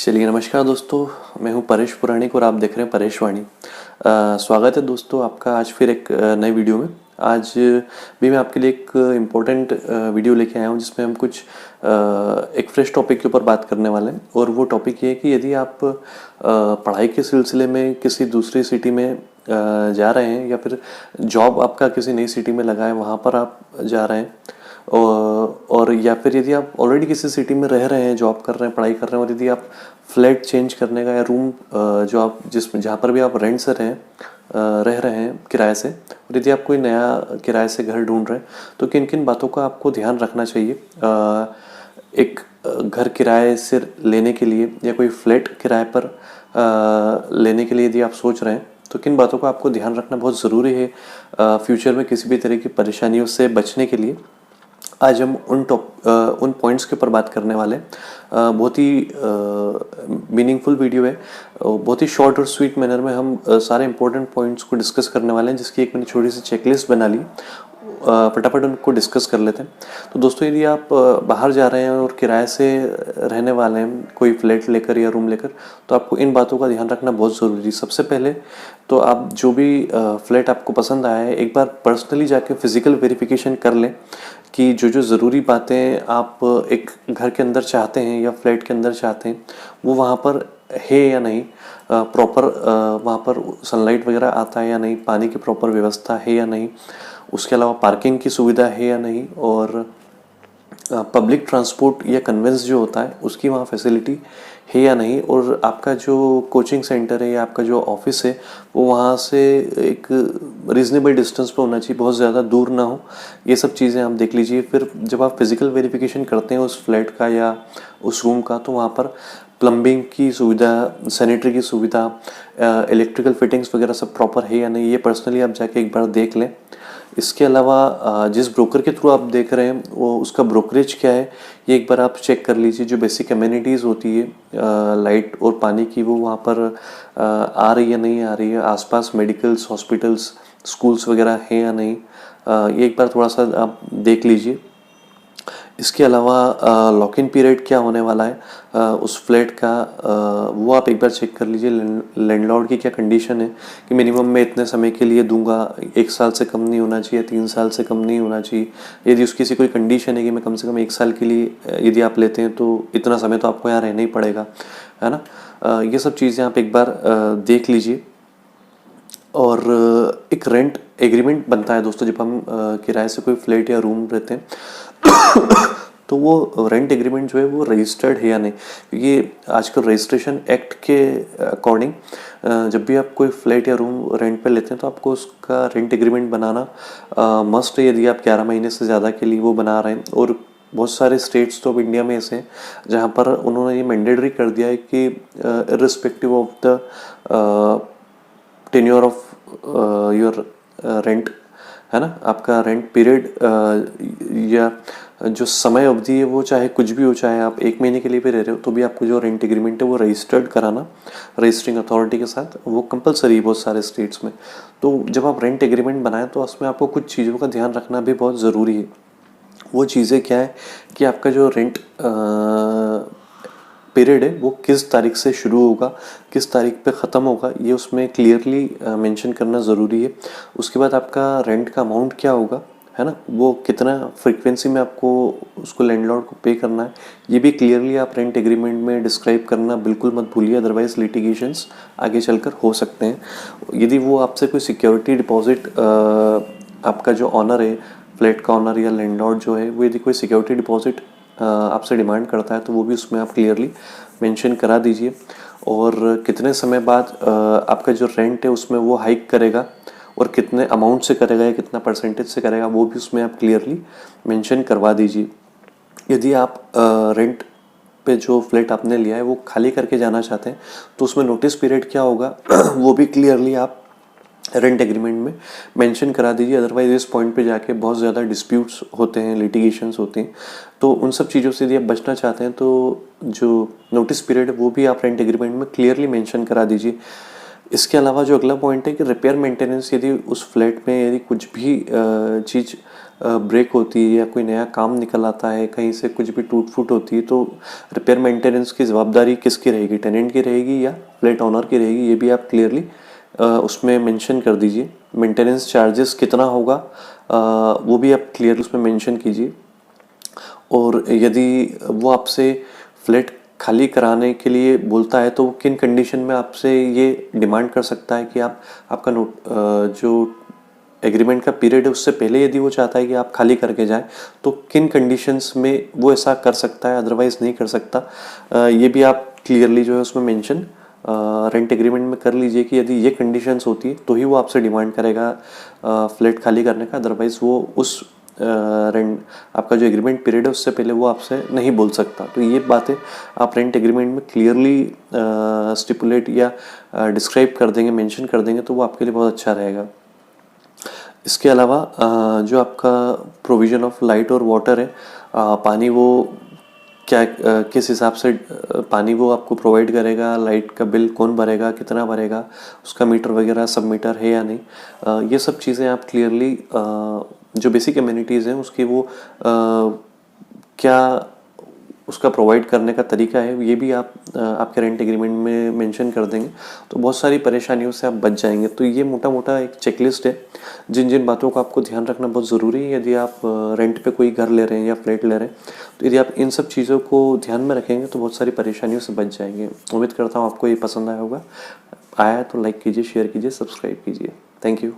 चलिए नमस्कार दोस्तों, मैं हूं परेश पुराणिक और आप देख रहे हैं परेश वाणी। स्वागत है दोस्तों आपका आज फिर एक नए वीडियो में। आज भी मैं आपके लिए एक इम्पोर्टेंट वीडियो लेके आया हूं जिसमें हम कुछ एक फ्रेश टॉपिक के ऊपर बात करने वाले हैं। और वो टॉपिक ये है कि यदि आप पढ़ाई के सिलसिले में किसी दूसरी सिटी में जा रहे हैं या फिर जॉब आपका किसी नई सिटी में लगा है, वहाँ पर आप जा रहे हैं और या फिर यदि आप ऑलरेडी किसी सिटी में रह रहे हैं, जॉब कर रहे हैं, पढ़ाई कर रहे हैं, और यदि आप फ्लैट चेंज करने का या रूम जो आप जहाँ पर भी आप रेंट से रह रहे हैं किराए से, और यदि आप कोई नया किराए से घर ढूंढ रहे हैं, तो किन किन बातों का आपको ध्यान रखना चाहिए। एक घर किराए से लेने के लिए या कोई फ्लैट किराए पर लेने के लिए यदि आप सोच रहे हैं, तो किन बातों का आपको ध्यान रखना बहुत ज़रूरी है फ्यूचर में किसी भी तरह की परेशानियों से बचने के लिए। आज हम उन पॉइंट्स के ऊपर बात करने वाले हैं। बहुत ही मीनिंगफुल वीडियो है। बहुत ही शॉर्ट और स्वीट मैनर में हम सारे इंपॉर्टेंट पॉइंट्स को डिस्कस करने वाले हैं, जिसकी एक मैंने छोटी सी चेकलिस्ट बना ली। फटाफट उनको डिस्कस कर लेते हैं। तो दोस्तों, यदि आप बाहर जा रहे हैं और किराए से रहने वाले हैं, कोई फ्लैट लेकर या रूम लेकर, तो आपको इन बातों का ध्यान रखना बहुत ज़रूरी है। सबसे पहले तो आप जो भी फ्लैट आपको पसंद आया है, एक बार पर्सनली जाके फिजिकल वेरिफिकेशन कर लें कि जो जो ज़रूरी बातें आप एक घर के अंदर चाहते हैं या फ्लैट के अंदर चाहते हैं, वो वहाँ पर है या नहीं। प्रॉपर वहाँ पर सनलाइट वगैरह आता है या नहीं, पानी की प्रॉपर व्यवस्था है या नहीं, उसके अलावा पार्किंग की सुविधा है या नहीं, और पब्लिक ट्रांसपोर्ट या कन्वेंस जो होता है उसकी वहाँ फैसिलिटी है या नहीं, और आपका जो कोचिंग सेंटर है या आपका जो ऑफिस है वो वहाँ से एक रीज़नेबल डिस्टेंस पे होना चाहिए, बहुत ज़्यादा दूर ना हो। ये सब चीज़ें आप देख लीजिए। फिर जब आप फिज़िकल वेरिफिकेशन करते हैं उस फ्लैट का या उस रूम का, तो वहाँ पर प्लम्बिंग की सुविधा, सैनिटरी की सुविधा, इलेक्ट्रिकल फिटिंग्स वगैरह सब प्रॉपर है या नहीं, ये पर्सनली आप जाके एक बार देख लें। इसके अलावा जिस ब्रोकर के थ्रू आप देख रहे हैं वो उसका ब्रोकरेज क्या है, ये एक बार आप चेक कर लीजिए। जो बेसिक अमेनिटीज़ होती है लाइट और पानी की, वो वहाँ पर आ रही है नहीं आ रही है, आसपास मेडिकल्स, हॉस्पिटल्स, स्कूल्स वगैरह हैं या नहीं, ये एक बार थोड़ा सा आप देख लीजिए। इसके अलावा लॉक इन पीरियड क्या होने वाला है उस फ्लैट का, वो आप एक बार चेक कर लीजिए। लैंडलॉर्ड की क्या कंडीशन है कि मिनिमम मैं इतने समय के लिए दूंगा, 1 साल से कम नहीं होना चाहिए, 3 साल से कम नहीं होना चाहिए। यदि उसकी सी कोई कंडीशन है कि मैं कम से कम 1 साल के लिए यदि आप लेते हैं तो इतना समय तो आपको यहाँ रहना ही पड़ेगा, है ना। ये सब चीज़ें आप एक बार देख लीजिए। और एक रेंट एग्रीमेंट बनता है दोस्तों, जब हम किराए से कोई फ्लैट या रूम रहते हैं तो वो रेंट एग्रीमेंट जो है वो रजिस्टर्ड है या नहीं, क्योंकि आजकल रजिस्ट्रेशन एक्ट के अकॉर्डिंग जब भी आप कोई फ्लैट या रूम रेंट पे लेते हैं तो आपको उसका रेंट एग्रीमेंट बनाना मस्ट है, यदि आप 11 महीने से ज़्यादा के लिए वो बना रहे हैं। और बहुत सारे स्टेट्स तो अब इंडिया में ऐसे हैं जहाँ पर उन्होंने ये मैंडेटरी कर दिया है कि irrespective of the tenure of your rent, है ना, आपका रेंट पीरियड या जो समय अवधि है वो चाहे कुछ भी हो, चाहे आप 1 महीने के लिए भी रह रहे हो, तो भी आपको जो रेंट एग्रीमेंट है वो रजिस्टर्ड कराना रजिस्टरिंग अथॉरिटी के साथ, वो कंपलसरी है बहुत सारे स्टेट्स में। तो जब आप रेंट एग्रीमेंट बनाएं तो उसमें आपको कुछ चीज़ों का ध्यान रखना भी बहुत ज़रूरी है। वो चीज़ें क्या है कि आपका जो रेंट पीरियड है वो किस तारीख से शुरू होगा, किस तारीख पे ख़त्म होगा, ये उसमें क्लियरली मेंशन करना ज़रूरी है। उसके बाद आपका रेंट का अमाउंट क्या होगा, है ना, वो कितना फ्रीक्वेंसी में आपको उसको लैंडलॉर्ड को पे करना है, ये भी क्लियरली आप रेंट एग्रीमेंट में डिस्क्राइब करना बिल्कुल मत भूलिए, अदरवाइज लिटिगेशंस आगे चलकर हो सकते हैं। यदि वो आपसे कोई सिक्योरिटी डिपॉजिट, आपका जो ऑनर है, फ्लैट का ऑनर या लैंडलॉर्ड जो है, वो यदि कोई सिक्योरिटी डिपॉजिट आपसे डिमांड करता है तो वो भी उसमें आप क्लियरली मेंशन करा दीजिए। और कितने समय बाद आपका जो रेंट है उसमें वो हाइक करेगा और कितने अमाउंट से करेगा या कितना परसेंटेज से करेगा, वो भी उसमें आप क्लियरली मेंशन करवा दीजिए। यदि आप रेंट पे जो फ्लैट आपने लिया है वो खाली करके जाना चाहते हैं तो उसमें नोटिस पीरियड क्या होगा वो भी क्लियरली आप रेंट एग्रीमेंट में मेंशन करा दीजिए। अदरवाइज इस पॉइंट पे जाके बहुत ज़्यादा डिस्प्यूट्स होते हैं, लिटिगेशंस होते हैं। तो उन सब चीज़ों से यदि आप बचना चाहते हैं तो जो नोटिस पीरियड है वो भी आप रेंट एग्रीमेंट में क्लियरली मेंशन करा दीजिए। इसके अलावा जो अगला पॉइंट है कि रिपेयर मेंटेनेंस, यदि उस फ्लैट में यदि कुछ भी चीज़ ब्रेक होती है या कोई नया काम निकल आता है, कहीं से कुछ भी टूट फूट होती है, तो रिपेयर मेंटेनेंस की जवाबदारी किसकी रहेगी, टेनेंट की रहेगी या फ्लैट ओनर की रहेगी, ये भी आप क्लियरली उसमें मेंशन कर दीजिए। मेंटेनेंस चार्जेस कितना होगा वो भी आप क्लियरली उसमें मेंशन कीजिए। और यदि वो आपसे फ्लैट खाली कराने के लिए बोलता है तो वो किन कंडीशन में आपसे ये डिमांड कर सकता है कि आप आपका जो एग्रीमेंट का पीरियड है उससे पहले यदि वो चाहता है कि आप खाली करके जाएं, तो किन कंडीशंस में वो ऐसा कर सकता है, अदरवाइज नहीं कर सकता। ये भी आप क्लियरली जो है उसमें मेंशन रेंट एग्रीमेंट में कर लीजिए कि यदि ये कंडीशंस होती है तो ही वो आपसे डिमांड करेगा फ्लैट खाली करने का, अदरवाइज वो उस रेंट आपका जो एग्रीमेंट पीरियड है उससे पहले वो आपसे नहीं बोल सकता। तो ये बातें आप रेंट एग्रीमेंट में क्लियरली स्टिपुलेट या डिस्क्राइब कर देंगे, मेंशन कर देंगे, तो वो आपके लिए बहुत अच्छा रहेगा। इसके अलावा जो आपका प्रोविज़न ऑफ लाइट और वाटर है, पानी वो क्या किस हिसाब से पानी वो आपको प्रोवाइड करेगा, लाइट का बिल कौन भरेगा, कितना भरेगा, उसका मीटर वगैरह सब मीटर है या नहीं, ये सब चीज़ें आप क्लियरली जो बेसिक एमिनिटीज़ हैं उसकी वो क्या उसका प्रोवाइड करने का तरीका है, ये भी आप आपके रेंट एग्रीमेंट में मेंशन कर देंगे, तो बहुत सारी परेशानियों से आप बच जाएंगे। तो ये मोटा मोटा एक चेकलिस्ट है जिन जिन बातों का आपको ध्यान रखना बहुत ज़रूरी है यदि आप रेंट पे कोई घर ले रहे हैं या फ्लैट ले रहे हैं। तो यदि आप इन सब चीज़ों को ध्यान में रखेंगे तो बहुत सारी परेशानियों से बच जाएंगे। उम्मीद करता हूँ आपको ये पसंद आया होगा। आया तो लाइक कीजिए, शेयर कीजिए, सब्सक्राइब कीजिए। Thank you.